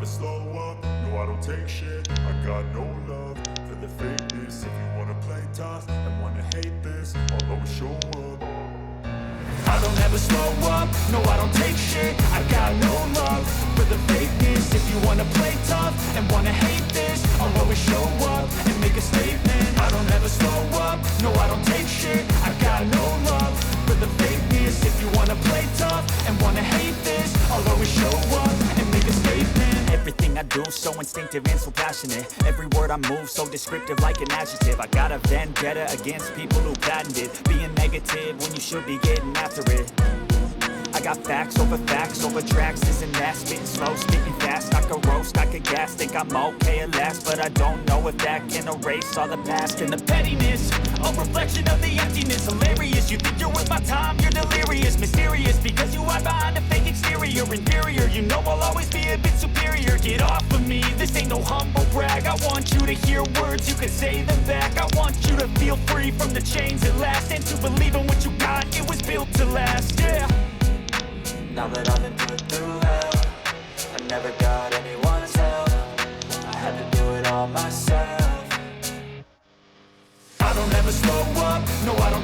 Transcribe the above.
slow up, no I don't take shit. I got no love for the fakeness. If you wanna play tough and wanna hate this, I'll always show up. I don't ever slow up, no I don't take shit. I got no love for the fakeness. If you wanna play tough and wanna hate this, I'll always show up and make a statement. I don't ever slow up, no I don't take shit. I got no love for the fakeness. If you wanna play tough and wanna hate this, I'll always show up and make a statement. Everything I do so instinctive and so passionate. Every word I move so descriptive like an adjective. I got a vendetta against people who patented being negative when you should be getting after it. I got facts over tracks, this and that. Spitting slow, speaking fast, I could roast, I could gas. Think I'm okay at last, but I don't know if that can erase all the past. And the pettiness, a reflection of the emptiness. Hilarious, you think you're worth my time, you're delirious. Mysterious, because you hide behind a fake exterior. Inferior, you know I'll always be a bit superior. Get off of me, this ain't no humble brag. I want you to hear words, you can say them back. I want you to feel free from the chains at last, and to believe in what you got, it was built to last, yeah. Now that I've been put through hell, I never got anyone's help. I had to do it all myself. I don't ever slow up, no I don't